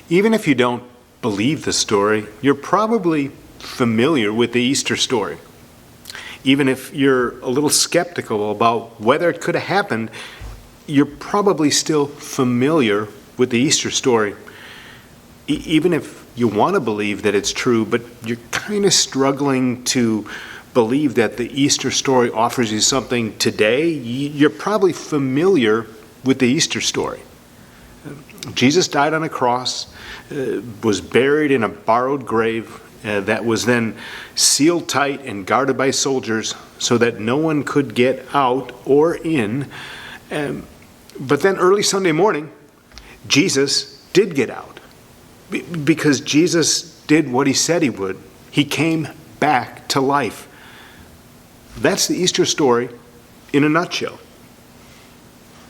Even if you don't believe the story, you're probably familiar with the Easter story. Even if you're a little skeptical about whether it could have happened, you're probably still familiar with the Easter story. Even if you want to believe that it's true, but you're kind of struggling to believe that the Easter story offers you something today, you're probably familiar with the Easter story. Jesus died on a cross, was buried in a borrowed grave that was then sealed tight and guarded by soldiers so that no one could get out or in. But then early Sunday morning, Jesus did get out because Jesus did what he said he would. He came back to life. That's the Easter story in a nutshell.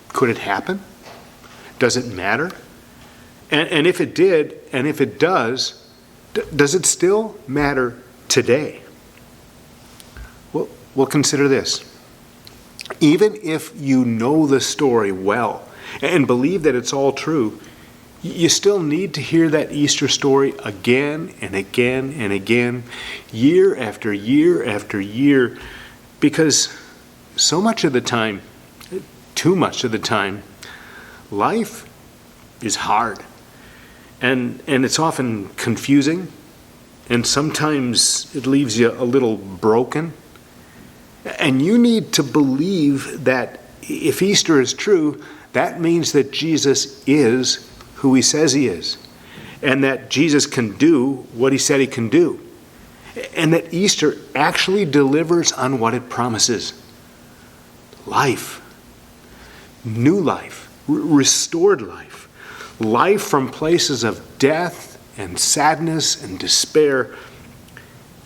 Could it happen? Does it matter? And if it did, and if it does it still matter today? Well, consider this. Even if you know the story well and believe that it's all true, you still need to hear that Easter story again and again and again, year after year after year, because so much of the time, too much of the time, life is hard. And it's often confusing, and sometimes it leaves you a little broken. And you need to believe that if Easter is true, that means that Jesus is who he says he is, and that Jesus can do what he said he can do, and that Easter actually delivers on what it promises. Life, new life, restored life. Life from places of death and sadness and despair.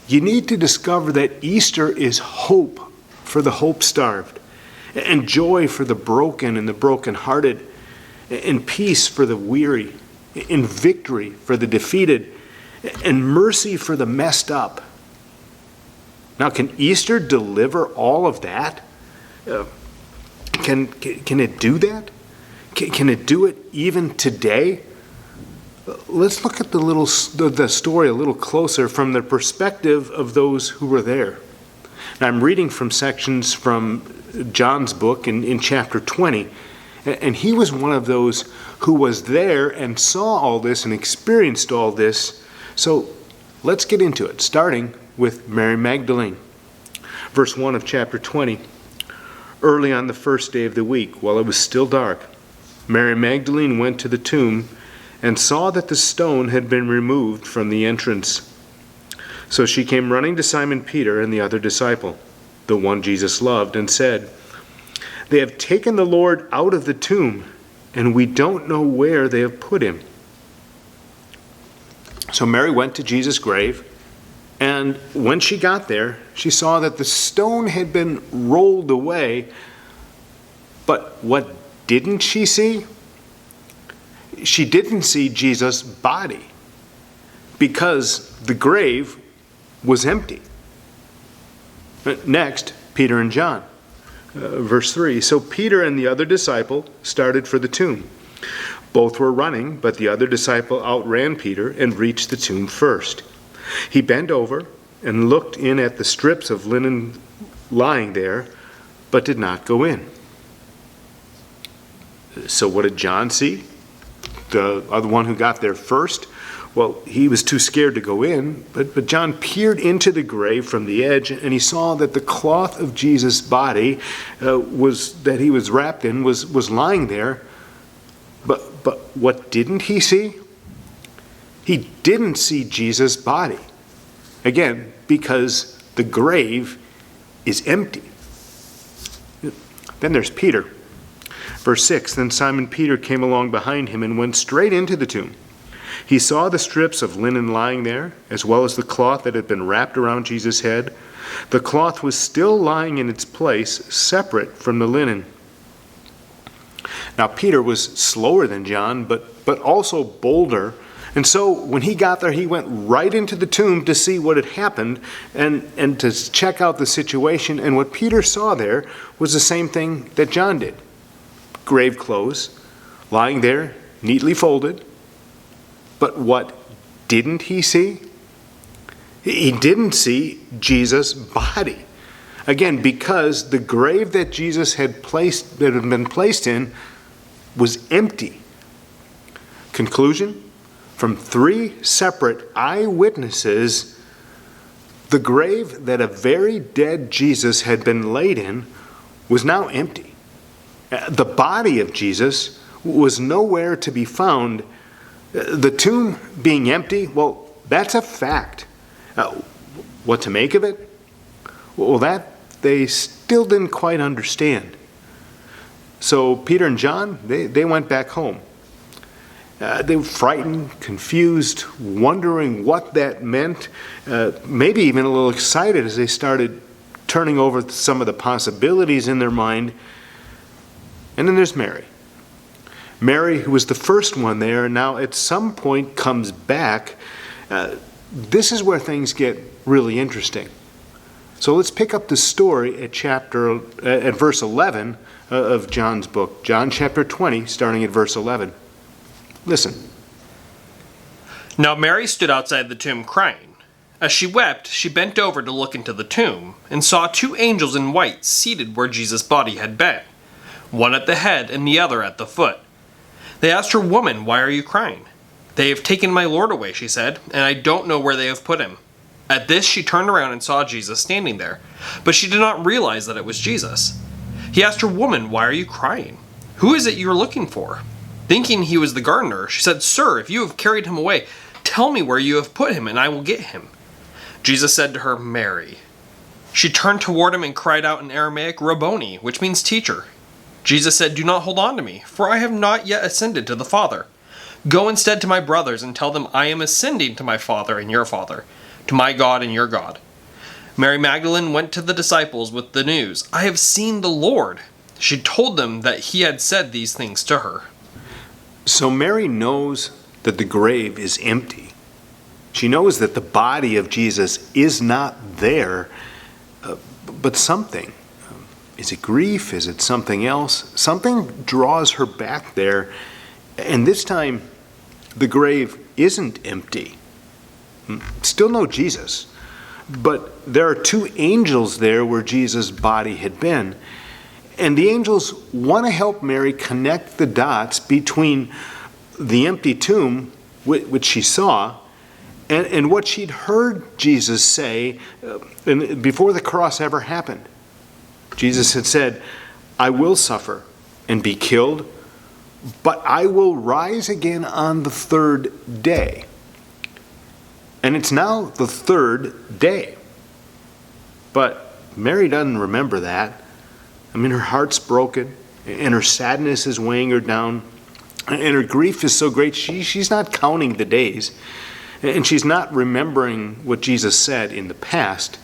You need to discover that Easter is hope for the hope-starved, and joy for the broken and the brokenhearted, and peace for the weary, and victory for the defeated, and mercy for the messed up. Now, can Easter deliver all of that? Can it do that? Can it do it even today? Let's look at the story a little closer from the perspective of those who were there. Now, I'm reading from sections from John's book in chapter 20, and he was one of those who was there and saw all this and experienced all this. So let's get into it, starting with Mary Magdalene. Verse 1 of chapter 20. Early on the first day of the week, while it was still dark, Mary Magdalene went to the tomb and saw that the stone had been removed from the entrance. So she came running to Simon Peter and the other disciple, the one Jesus loved, and said, "They have taken the Lord out of the tomb, and we don't know where they have put him." So Mary went to Jesus' grave, and when she got there, she saw that the stone had been rolled away. But what didn't she see? She didn't see Jesus' body, because the grave was empty. Next, Peter and John. Verse 3, so Peter and the other disciple started for the tomb. Both were running, but the other disciple outran Peter and reached the tomb first. He bent over and looked in at the strips of linen lying there, but did not go in. So what did John see? The other one who got there first? Well, he was too scared to go in, but John peered into the grave from the edge, and he saw that the cloth of Jesus' body that he was wrapped in was lying there. But what didn't he see? He didn't see Jesus' body. Again, because the grave is empty. Then there's Peter. Verse 6, then Simon Peter came along behind him and went straight into the tomb. He saw the strips of linen lying there, as well as the cloth that had been wrapped around Jesus' head. The cloth was still lying in its place, separate from the linen. Now Peter was slower than John, but also bolder. And so when he got there, he went right into the tomb to see what had happened and to check out the situation. And what Peter saw there was the same thing that John did. Grave clothes, lying there, neatly folded. But what didn't he see? He didn't see Jesus' body. Again, because the grave that Jesus had been placed in was empty. Conclusion? From 3 separate eyewitnesses, the grave that a very dead Jesus had been laid in was now empty. The body of Jesus was nowhere to be found. The tomb being empty, well, that's a fact. What to make of it? Well, that they still didn't quite understand. So Peter and John, they went back home. They were frightened, confused, wondering what that meant, maybe even a little excited as they started turning over some of the possibilities in their mind. And then there's Mary. Mary, who was the first one there, and now at some point comes back. This is where things get really interesting. So let's pick up the story at verse 11 of John's book, John chapter 20, starting at verse 11. Listen. Now Mary stood outside the tomb crying. As she wept, she bent over to look into the tomb, and saw 2 angels in white seated where Jesus' body had been, one at the head and the other at the foot. They asked her, "Woman, why are you crying?" "They have taken my Lord away," she said, "and I don't know where they have put him." At this she turned around and saw Jesus standing there, but she did not realize that it was Jesus. He asked her, "Woman, why are you crying? Who is it you are looking for?" Thinking he was the gardener, she said, "Sir, if you have carried him away, tell me where you have put him, and I will get him." Jesus said to her, "Mary." She turned toward him and cried out in Aramaic, "Rabboni," which means teacher. Jesus said, "Do not hold on to me, for I have not yet ascended to the Father. Go instead to my brothers and tell them I am ascending to my Father and your Father, to my God and your God." Mary Magdalene went to the disciples with the news, "I have seen the Lord." She told them that he had said these things to her. So Mary knows that the grave is empty. She knows that the body of Jesus is not there, but something. Is it grief? Is it something else? Something draws her back there, and this time the grave isn't empty. Still no Jesus, but there are 2 angels there where Jesus' body had been. And the angels want to help Mary connect the dots between the empty tomb, which she saw, and what she'd heard Jesus say before the cross ever happened. Jesus had said, "I will suffer and be killed, but I will rise again on the 3rd day." And it's now the 3rd day. But Mary doesn't remember that. I mean, her heart's broken, and her sadness is weighing her down, and her grief is so great, she's not counting the days, and she's not remembering what Jesus said in the past.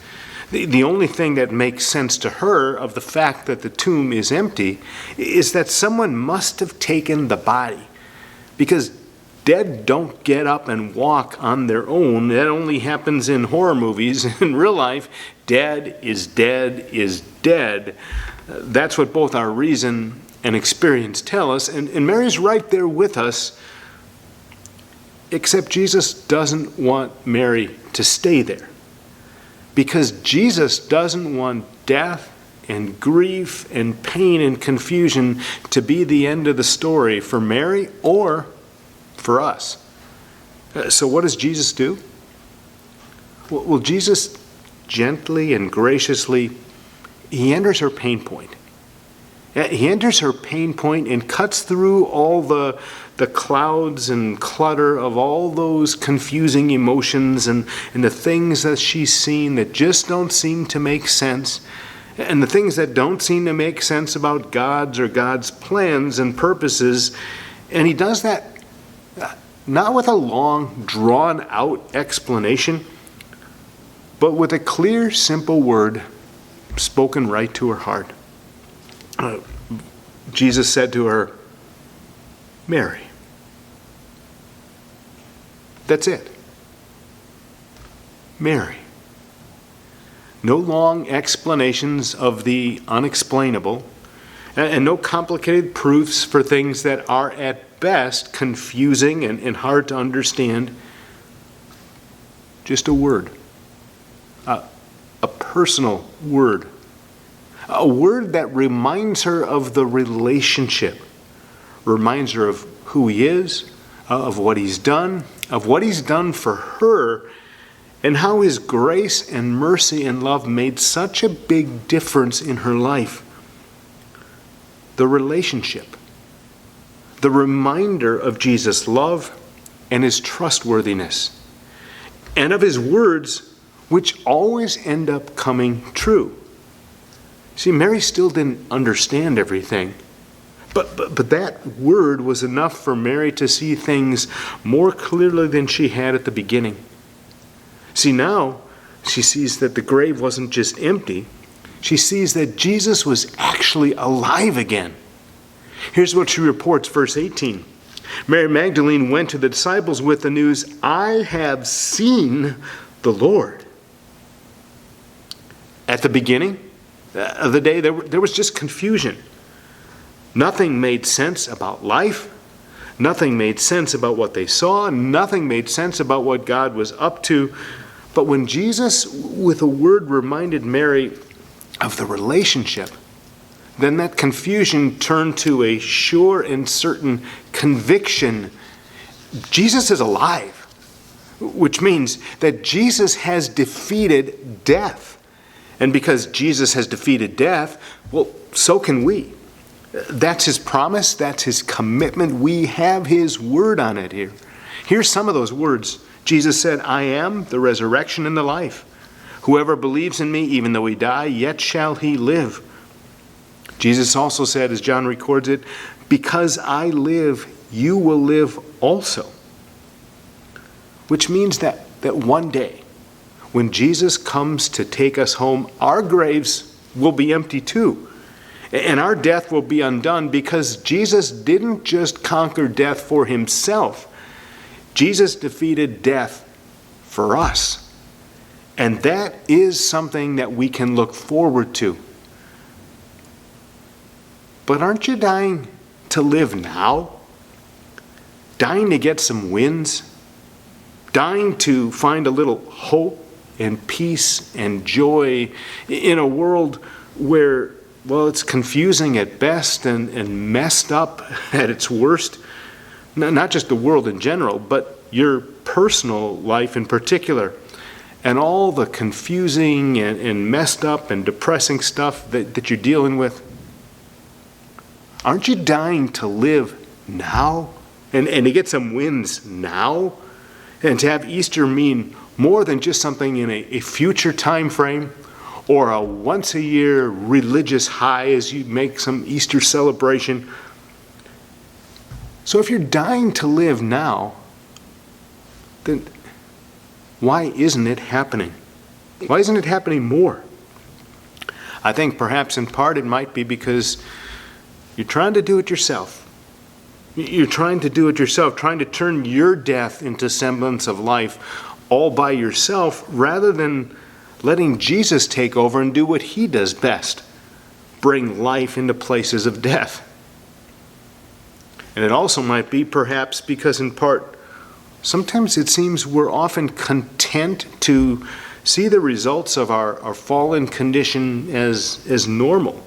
The only thing that makes sense to her of the fact that the tomb is empty is that someone must have taken the body, because dead don't get up and walk on their own. That only happens in horror movies. In real life, dead is dead is dead. That's what both our reason and experience tell us, and Mary's right there with us, except Jesus doesn't want Mary to stay there, because Jesus doesn't want death and grief and pain and confusion to be the end of the story for Mary or for us. So what does Jesus do? Well, Jesus gently and graciously, he enters her pain point. He enters her pain point and cuts through all the clouds and clutter of all those confusing emotions and the things that she's seen that just don't seem to make sense, and the things that don't seem to make sense about God's plans and purposes. And he does that not with a long, drawn-out explanation, but with a clear, simple word spoken right to her heart. Jesus said to her, "Mary." That's it. Mary. No long explanations of the unexplainable, and no complicated proofs for things that are at best confusing and hard to understand. Just a word, a personal word, a word that reminds her of the relationship, reminds her of who he is, of what he's done for her, and how his grace and mercy and love made such a big difference in her life. The relationship, the reminder of Jesus' love and his trustworthiness, and of his words, which always end up coming true. See, Mary still didn't understand everything, but that word was enough for Mary to see things more clearly than she had at the beginning. See, now she sees that the grave wasn't just empty. She sees that Jesus was actually alive again. Here's what she reports, verse 18. Mary Magdalene went to the disciples with the news, "I have seen the Lord." At the beginning of the day, there was just confusion. Nothing made sense about life. Nothing made sense about what they saw. Nothing made sense about what God was up to. But when Jesus, with a word, reminded Mary of the relationship, then that confusion turned to a sure and certain conviction. Jesus is alive, which means that Jesus has defeated death. And because Jesus has defeated death, well, so can we. That's his promise. That's his commitment. We have his word on it here. Here's some of those words. Jesus said, "I am the resurrection and the life. Whoever believes in me, even though he die, yet shall he live." Jesus also said, as John records it, "Because I live, you will live also." Which means that one day, when Jesus comes to take us home, our graves will be empty too. And our death will be undone because Jesus didn't just conquer death for himself. Jesus defeated death for us. And that is something that we can look forward to. But aren't you dying to live now? Dying to get some wins? Dying to find a little hope and peace and joy in a world where, well, it's confusing at best and messed up at its worst? Not just the world in general, but your personal life in particular. And all the confusing and messed up and depressing stuff that you're dealing with. Aren't you dying to live now? And to get some wins now? And to have Easter mean more than just something in a future time frame or a once-a-year religious high as you make some Easter celebration. So if you're dying to live now, then why isn't it happening? Why isn't it happening more? I think perhaps in part it might be because you're trying to do it yourself. You're trying to do it yourself, trying to turn your death into semblance of life all by yourself rather than letting Jesus take over and do what he does best, bring life into places of death. And it also might be perhaps because in part, sometimes it seems we're often content to see the results of our fallen condition as normal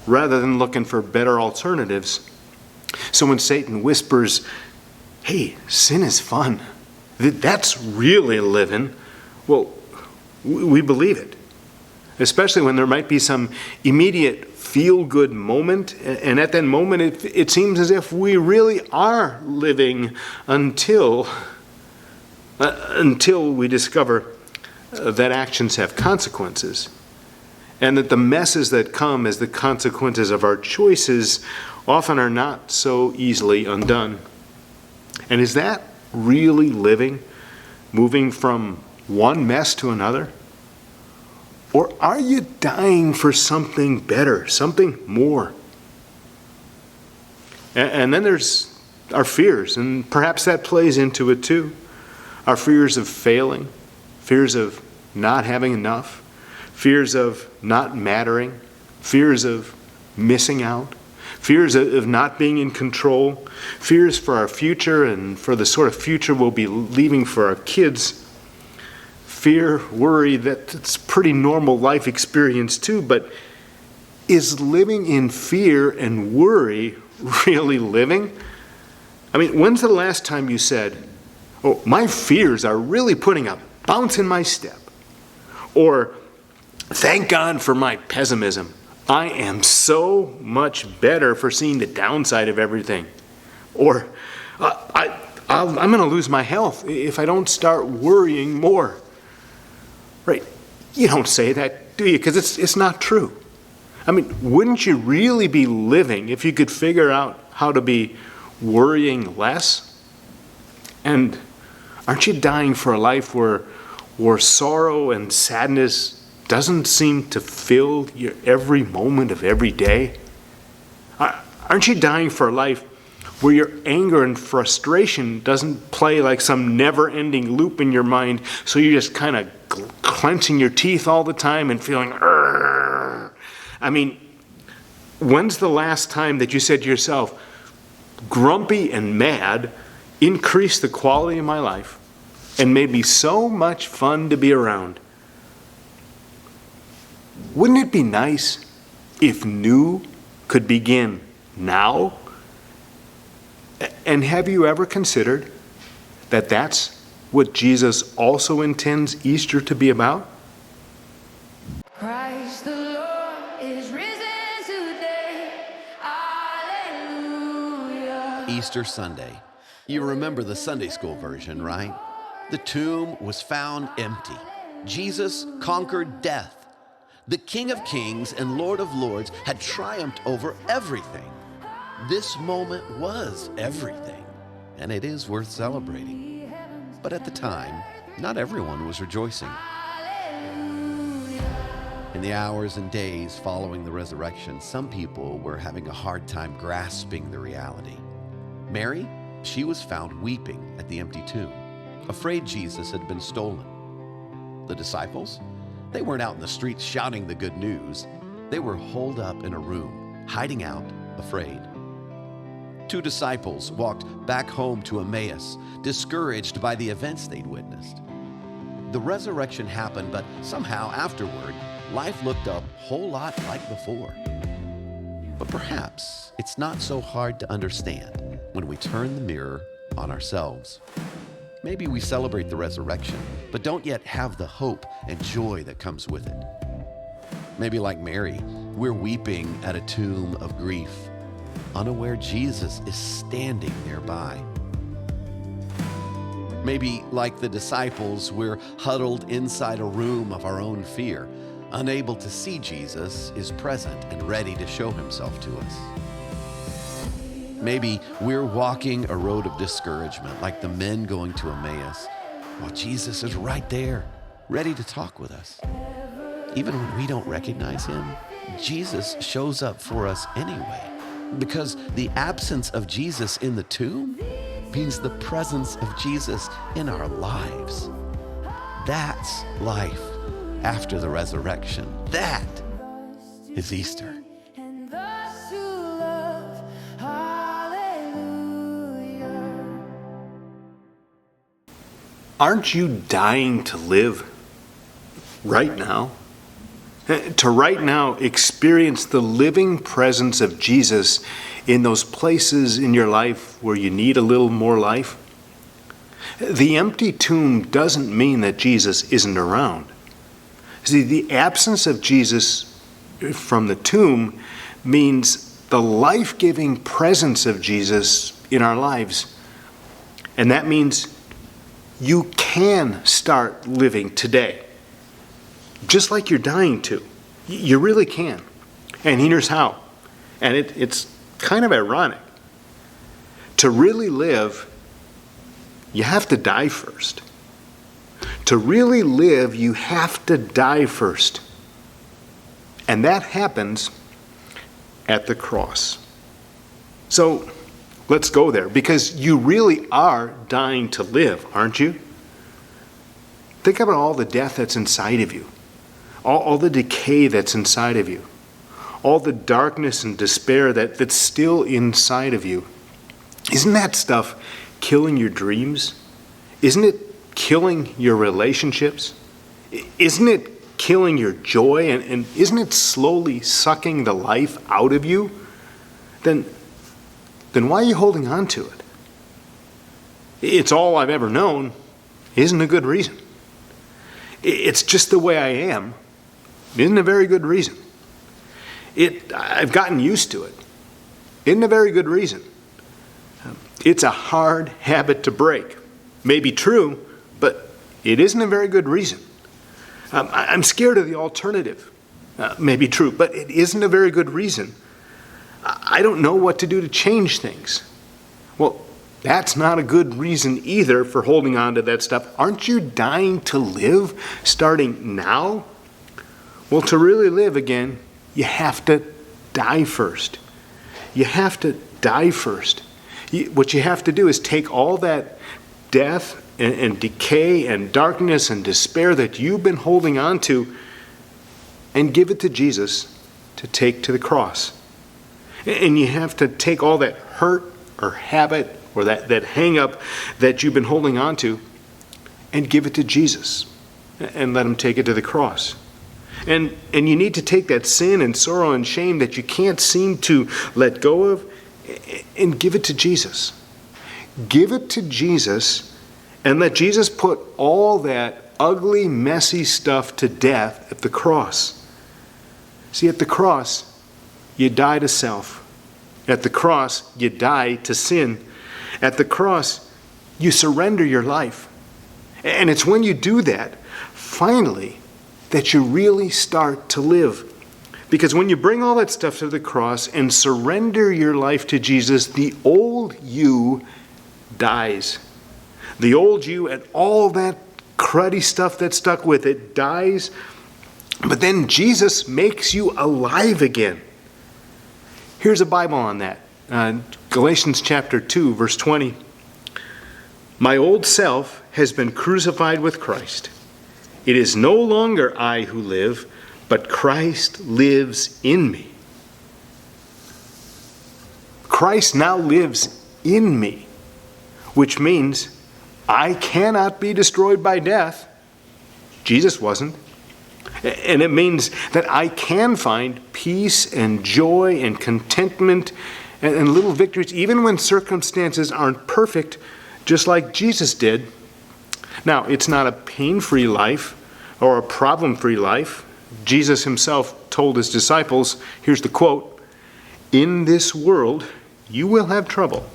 rather than looking for better alternatives. So when Satan whispers, "Hey, sin is fun. That's really living," well, we believe it. Especially when there might be some immediate feel-good moment, and at that moment it seems as if we really are living until we discover that actions have consequences, and that the messes that come as the consequences of our choices often are not so easily undone. And is that really living, moving from one mess to another? Or are you dying for something better, something more? And then there's our fears, and perhaps that plays into it too. Our fears of failing, fears of not having enough, fears of not mattering, fears of missing out, fears of not being in control, fears for our future and for the sort of future we'll be leaving for our kids. Fear, worry, that's pretty normal life experience too, but is living in fear and worry really living? I mean, when's the last time you said, "Oh, my fears are really putting a bounce in my step"? Or, "Thank God for my pessimism. I am so much better for seeing the downside of everything." Or, I'm going to lose my health if I don't start worrying more." Right? You don't say that, do you? Because it's not true. I mean, wouldn't you really be living if you could figure out how to be worrying less? And aren't you dying for a life where sorrow and sadness doesn't seem to fill your every moment of every day? Aren't you dying for a life where your anger and frustration doesn't play like some never-ending loop in your mind, so you're just kind of clenching your teeth all the time and feeling, "Argh." I mean, when's the last time that you said to yourself, "Grumpy and mad increased the quality of my life and made me so much fun to be around"? Wouldn't it be nice if new could begin now? And have you ever considered that that's what Jesus also intends Easter to be about? Christ the Lord is risen today. Hallelujah. Easter Sunday. You remember the Sunday school version, right? The tomb was found empty. Jesus conquered death. The King of Kings and Lord of Lords had triumphed over everything. This moment was everything, and it is worth celebrating. But at the time, not everyone was rejoicing. In the hours and days following the resurrection, some people were having a hard time grasping the reality. Mary, she was found weeping at the empty tomb, afraid Jesus had been stolen. The disciples, they weren't out in the streets shouting the good news. They were holed up in a room, hiding out, afraid. 2 disciples walked back home to Emmaus, discouraged by the events they'd witnessed. The resurrection happened, but somehow afterward, life looked a whole lot like before. But perhaps it's not so hard to understand when we turn the mirror on ourselves. Maybe we celebrate the resurrection, but don't yet have the hope and joy that comes with it. Maybe like Mary, we're weeping at a tomb of grief, unaware Jesus is standing nearby. Maybe like the disciples, we're huddled inside a room of our own fear, unable to see Jesus is present and ready to show himself to us. Maybe we're walking a road of discouragement like the men going to Emmaus, while Jesus is right there, ready to talk with us. Even when we don't recognize him, Jesus shows up for us anyway, because the absence of Jesus in the tomb means the presence of Jesus in our lives. That's life after the resurrection. That is Easter. And thus to love. Hallelujah. Aren't you dying to live right now? To right now experience the living presence of Jesus in those places in your life where you need a little more life? The empty tomb doesn't mean that Jesus isn't around. See, the absence of Jesus from the tomb means the life-giving presence of Jesus in our lives. And that means you can start living today, just like you're dying to. You really can. And here's how. And it's kind of ironic. To really live, you have to die first. To really live, you have to die first. And that happens at the cross. So let's go there, because you really are dying to live, aren't you? Think about all the death that's inside of you, all the decay that's inside of you, all the darkness and despair that's still inside of you, isn't that stuff killing your dreams? Isn't it killing your relationships? Isn't it killing your joy? And isn't it slowly sucking the life out of you? Then why are you holding on to it? It's all I've ever known isn't a good reason. It's just the way I am isn't a very good reason. I've gotten used to it isn't a very good reason. It's a hard habit to break. Maybe true, but it isn't a very good reason. I'm scared of the alternative. Maybe true, but it isn't a very good reason. I don't know what to do to change things. Well, that's not a good reason either for holding on to that stuff. Aren't you dying to live starting now? Well, to really live again, you have to die first. You have to die first. What you have to do is take all that death and decay and darkness and despair that you've been holding on to and give it to Jesus to take to the cross. And you have to take all that hurt or habit or that hang up that you've been holding on to and give it to Jesus and let him take it to the cross. And you need to take that sin and sorrow and shame that you can't seem to let go of and give it to Jesus. Give it to Jesus and let Jesus put all that ugly, messy stuff to death at the cross. See, at the cross, you die to self. At the cross, you die to sin. At the cross, you surrender your life. And it's when you do that, finally, that you really start to live. Because when you bring all that stuff to the cross and surrender your life to Jesus, the old you dies. The old you and all that cruddy stuff that stuck with it dies. But then Jesus makes you alive again. Here's a Bible on that. Galatians chapter 2, verse 20. My old self has been crucified with Christ. It is no longer I who live, but Christ lives in me. Christ now lives in me, which means I cannot be destroyed by death. Jesus wasn't. And it means that I can find peace and joy and contentment and little victories, even when circumstances aren't perfect, just like Jesus did. Now, it's not a pain-free life or a problem-free life. Jesus himself told his disciples, here's the quote, "In this world you will have trouble."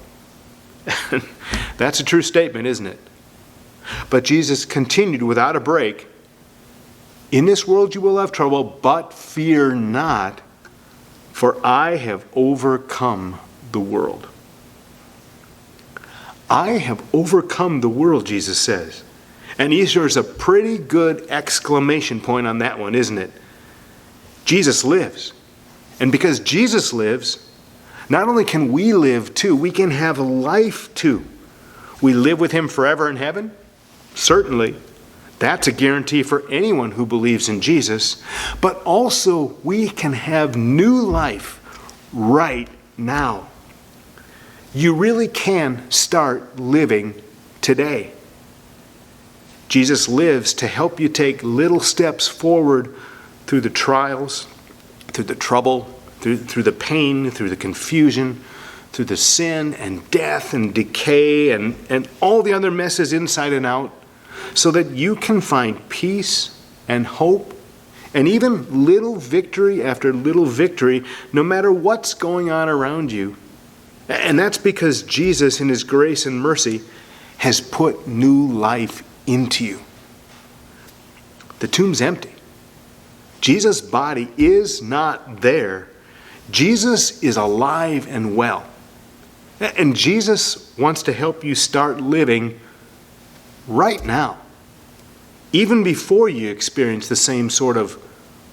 That's a true statement, isn't it? But Jesus continued without a break, "In this world you will have trouble, but fear not, for I have overcome the world." I have overcome the world, Jesus says. And there's a pretty good exclamation point on that one, isn't it? Jesus lives. And because Jesus lives, not only can we live too, we can have life too. We live with him forever in heaven? Certainly. That's a guarantee for anyone who believes in Jesus. But also, we can have new life right now. You really can start living today. Jesus lives to help you take little steps forward through the trials, through the trouble, through the pain, through the confusion, through the sin and death and decay and all the other messes inside and out, so that you can find peace and hope and even little victory after little victory, no matter what's going on around you. And that's because Jesus, in his grace and mercy, has put new life into you. The tomb's empty. Jesus' body is not there. Jesus is alive and well. And Jesus wants to help you start living right now, even before you experience the same sort of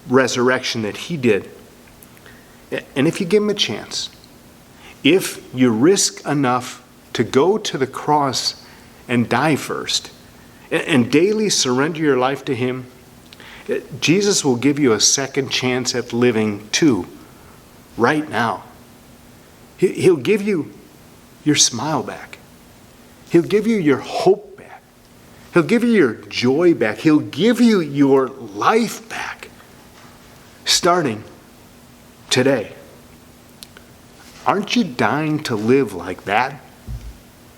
resurrection that he did. And if you give him a chance, if you risk enough to go to the cross and die first, and daily surrender your life to him, Jesus will give you a second chance at living too, right now. He'll give you your smile back. He'll give you your hope back. He'll give you your joy back. He'll give you your life back, starting today. Aren't you dying to live like that?